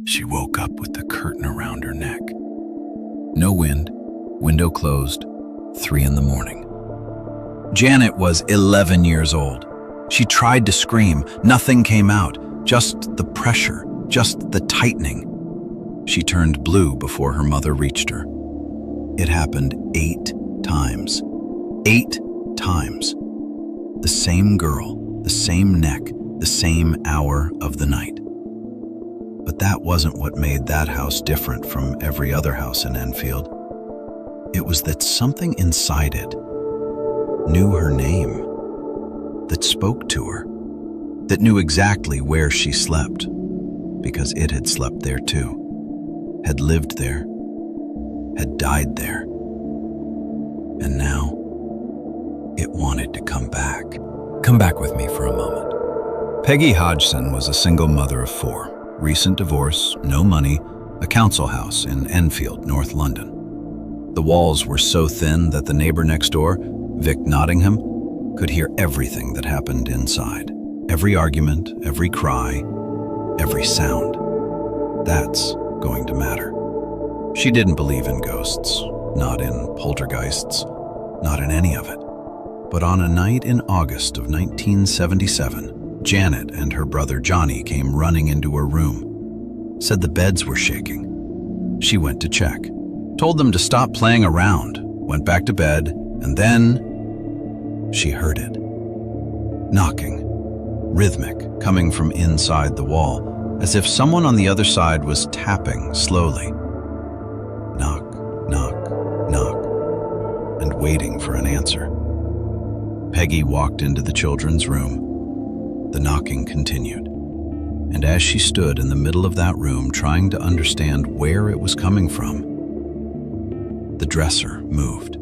She woke up with the curtain around her neck. No wind, window closed, 3 in the morning. Janet was 11 years old. She tried to scream. Nothing came out, just the pressure, just the tightening. She turned blue before her mother reached her. It happened 8 times. 8 times. The same girl, the same neck, the same hour of the night. But that wasn't what made that house different from every other house in Enfield. It was that something inside it knew her name, that spoke to her, that knew exactly where she slept, because it had slept there too, had lived there, had died there. And now, it wanted to come back. Come back with me for a moment. Peggy Hodgson was a single mother of 4, recent divorce, no money, a council house in Enfield, North London. The walls were so thin that the neighbor next door, Vic Nottingham, could hear everything that happened inside. Every argument, every cry, every sound. That's going to matter. She didn't believe in ghosts, not in poltergeists, not in any of it. But on a night in August of 1977, Janet and her brother Johnny came running into her room, said the beds were shaking. She went to check, told them to stop playing around, went back to bed, and then she heard it. Knocking, rhythmic, coming from inside the wall, as if someone on the other side was tapping slowly. Knock, knock, knock, and waiting for an answer. Peggy walked into the children's room. The knocking continued, and as she stood in the middle of that room trying to understand where it was coming from, the dresser moved.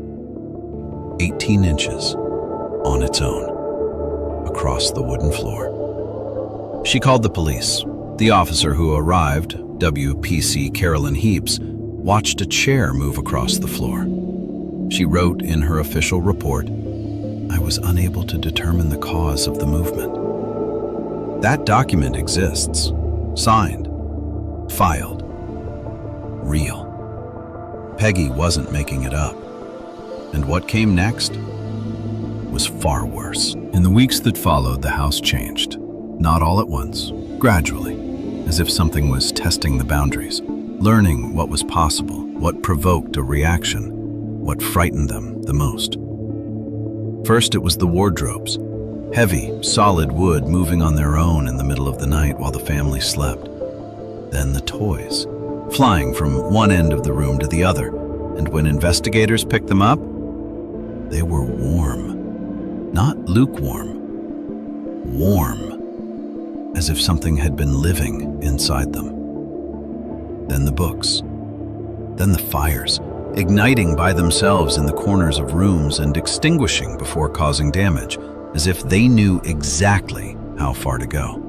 18 inches on its own, across the wooden floor. She called the police. The officer who arrived, WPC Carolyn Heaps, watched a chair move across the floor. She wrote in her official report, "I was unable to determine the cause of the movement." That document exists, signed, filed, real. Peggy wasn't making it up. And what came next was far worse. In the weeks that followed, the house changed. Not all at once, gradually, as if something was testing the boundaries, learning what was possible, what provoked a reaction, what frightened them the most. First, it was the wardrobes. Heavy, solid wood moving on their own in the middle of the night while the family slept. Then the toys, flying from one end of the room to the other, and when investigators picked them up, they were warm. Not lukewarm. Warm, as if something had been living inside them. Then the books. Then the fires, igniting by themselves in the corners of rooms and extinguishing before causing damage, as if they knew exactly how far to go.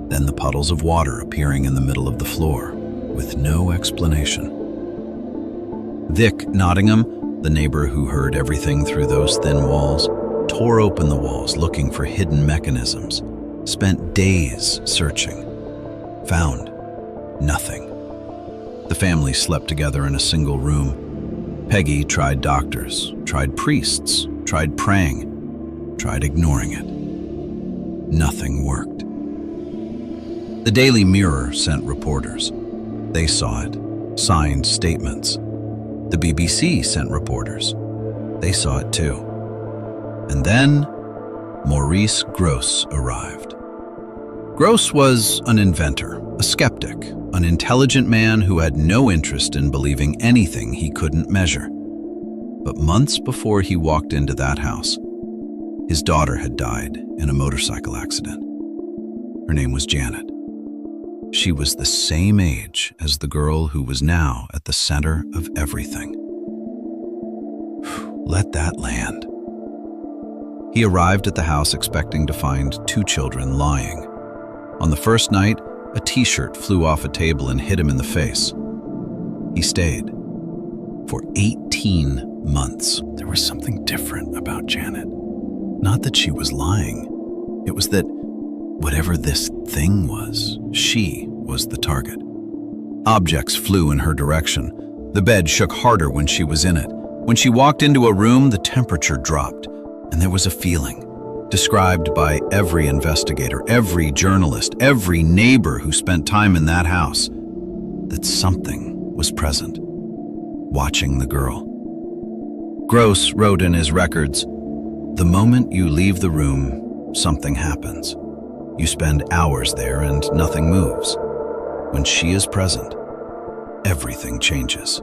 Then the puddles of water appearing in the middle of the floor, with no explanation. Vic Nottingham, the neighbor who heard everything through those thin walls, tore open the walls looking for hidden mechanisms, spent days searching, found nothing. The family slept together in a single room. Peggy tried doctors, tried priests, tried praying, tried ignoring it. Nothing worked. The Daily Mirror sent reporters. They saw it, signed statements. The BBC sent reporters. They saw it too. And then Maurice Grosse arrived. Grosse was an inventor, a skeptic, an intelligent man who had no interest in believing anything he couldn't measure. But months before he walked into that house, his daughter had died in a motorcycle accident. Her name was Janet. She was the same age as the girl who was now at the center of everything. Let that land. He arrived at the house expecting to find 2 children lying. On the first night, a t-shirt flew off a table and hit him in the face. He stayed. For 18 months. There was something different about Janet. Not that she was lying. It was that whatever this thing was, she was the target. Objects flew in her direction. The bed shook harder when she was in it. When she walked into a room, the temperature dropped, and there was a feeling, described by every investigator, every journalist, every neighbor who spent time in that house, that something was present, watching the girl. Gross wrote in his records, "The moment you leave the room, something happens. You spend hours there and nothing moves. When she is present, everything changes."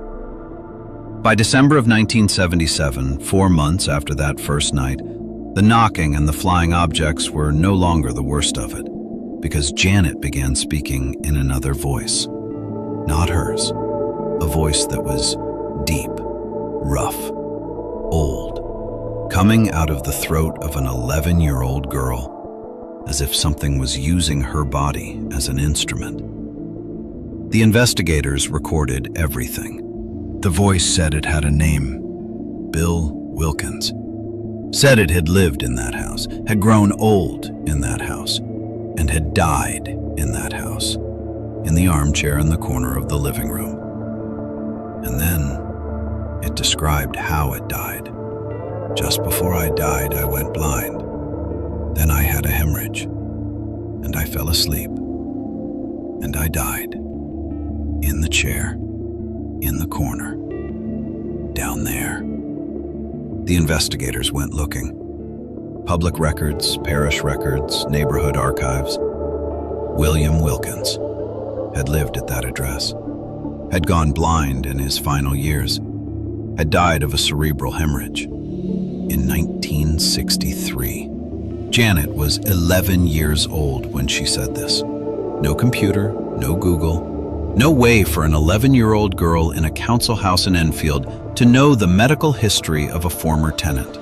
By December of 1977, 4 months after that first night, the knocking and the flying objects were no longer the worst of it, because Janet began speaking in another voice. Not hers, a voice that was deep, rough, old, coming out of the throat of an 11-year-old girl, as if something was using her body as an instrument. The investigators recorded everything. The voice said it had a name, Bill Wilkins. Said it had lived in that house, had grown old in that house, and had died in that house, in the armchair in the corner of the living room. And then it described how it died. "Just before I died, I went blind. Then I had a hemorrhage, and I fell asleep, and I died. In the chair, in the corner, down there." The investigators went looking. Public records, parish records, neighborhood archives. William Wilkins had lived at that address, had gone blind in his final years, had died of a cerebral hemorrhage in 1963. Janet was 11 years old when she said this. No computer, no Google, no way for an 11-year-old girl in a council house in Enfield to know the medical history of a former tenant.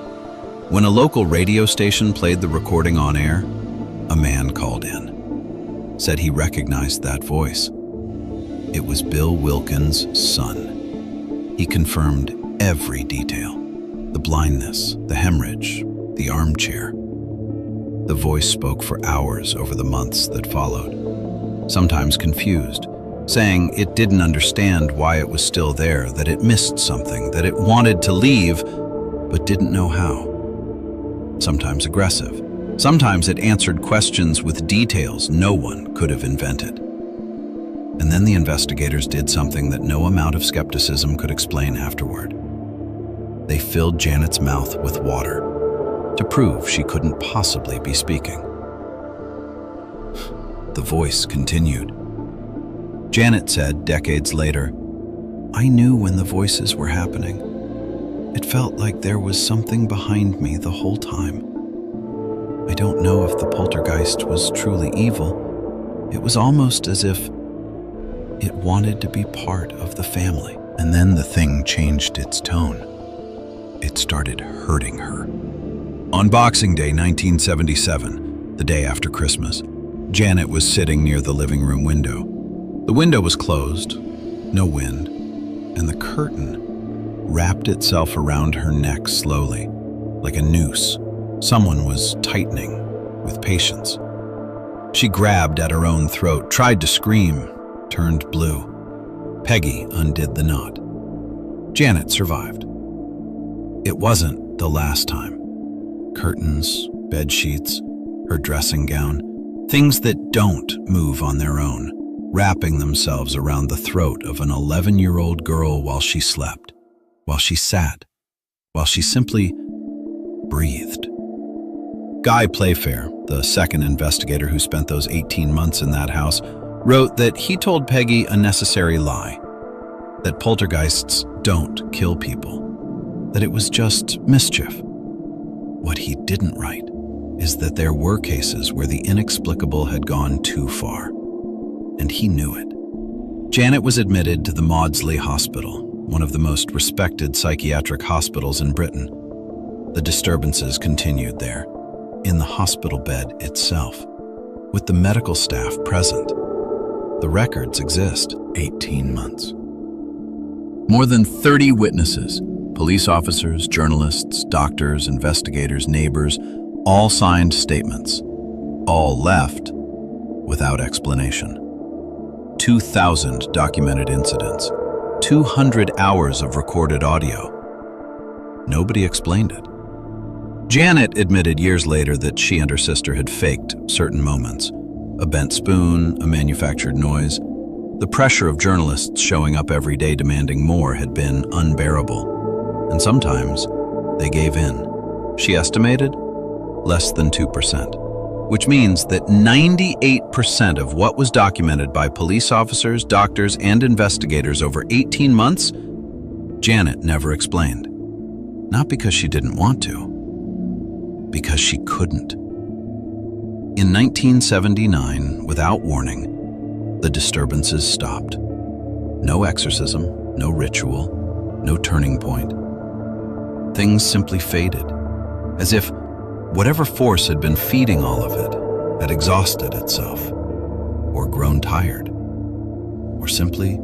When a local radio station played the recording on air, a man called in, said he recognized that voice. It was Bill Wilkins' son. He confirmed every detail: the blindness, the hemorrhage, the armchair. The voice spoke for hours over the months that followed, sometimes confused, saying it didn't understand why it was still there, that it missed something, that it wanted to leave, but didn't know how. Sometimes aggressive. Sometimes it answered questions with details no one could have invented. And then the investigators did something that no amount of skepticism could explain afterward. They filled Janet's mouth with water to prove she couldn't possibly be speaking. The voice continued. Janet said decades later, "I knew when the voices were happening. It felt like there was something behind me the whole time. I don't know if the poltergeist was truly evil. It was almost as if it wanted to be part of the family." And then the thing changed its tone. It started hurting her. On Boxing Day 1977, the day after Christmas, Janet was sitting near the living room window. The window was closed, no wind, and the curtain wrapped itself around her neck slowly, like a noose someone was tightening with patience. She grabbed at her own throat, tried to scream, turned blue. Peggy undid the knot. Janet survived. It wasn't the last time. Curtains, bed sheets, her dressing gown, things that don't move on their own, wrapping themselves around the throat of an 11-year-old girl while she slept, while she sat, while she simply breathed. Guy Playfair, the second investigator who spent those 18 months in that house, wrote that he told Peggy a necessary lie, that poltergeists don't kill people, that it was just mischief. What he didn't write is that there were cases where the inexplicable had gone too far, and he knew it. Janet was admitted to the Maudsley Hospital, one of the most respected psychiatric hospitals in Britain. The disturbances continued there, in the hospital bed itself, with the medical staff present. The records exist. 18 months. More than 30 witnesses, police officers, journalists, doctors, investigators, neighbors, all signed statements. All left without explanation. 2,000 documented incidents, 200 hours of recorded audio. Nobody explained it. Janet admitted years later that she and her sister had faked certain moments. A bent spoon, a manufactured noise. The pressure of journalists showing up every day demanding more had been unbearable. And sometimes they gave in. She estimated less than 2%, which means that 98% of what was documented by police officers, doctors, and investigators over 18 months, Janet never explained. Not because she didn't want to, because she couldn't. In 1979, without warning, the disturbances stopped. No exorcism, no ritual, no turning point. Things simply faded, as if whatever force had been feeding all of it had exhausted itself, or grown tired, or simply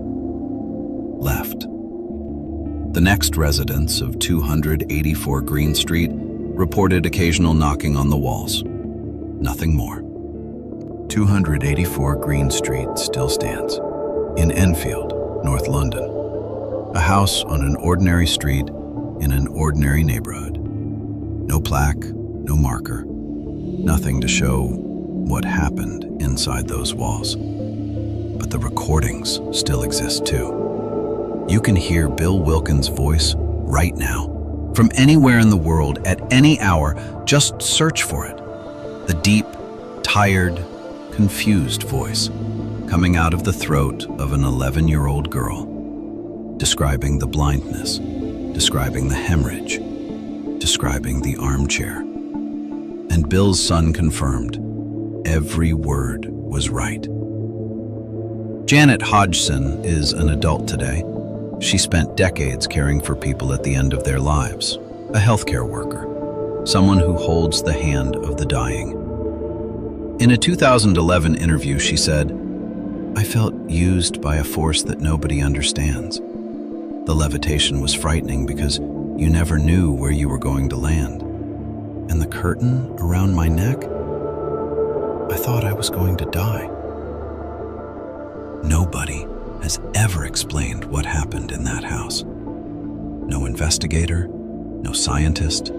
left. The next residents of 284 Green Street reported occasional knocking on the walls. Nothing more. 284 Green Street still stands, in Enfield, North London. A house on an ordinary street in an ordinary neighborhood. No plaque, no marker, nothing to show what happened inside those walls. But the recordings still exist too. You can hear Bill Wilkins' voice right now. From anywhere in the world, at any hour, just search for it. The deep, tired, confused voice coming out of the throat of an 11-year-old girl, describing the blindness, describing the hemorrhage, describing the armchair. And Bill's son confirmed every word was right. Janet Hodgson is an adult today. She spent decades caring for people at the end of their lives, a healthcare worker, someone who holds the hand of the dying. In a 2011 interview, she said, "I felt used by a force that nobody understands. The levitation was frightening because you never knew where you were going to land. And the curtain around my neck, I thought I was going to die." Nobody has ever explained what happened in that house. No investigator, no scientist,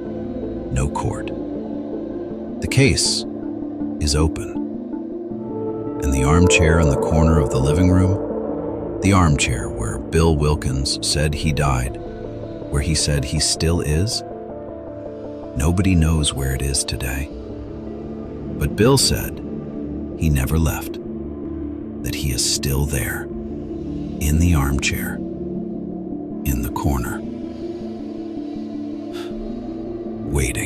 no court. The case is open. And the armchair in the corner of the living room, the armchair where Bill Wilkins said he died, where he said he still is, nobody knows where it is today. But Bill said he never left, that he is still there, in the armchair, in the corner, waiting.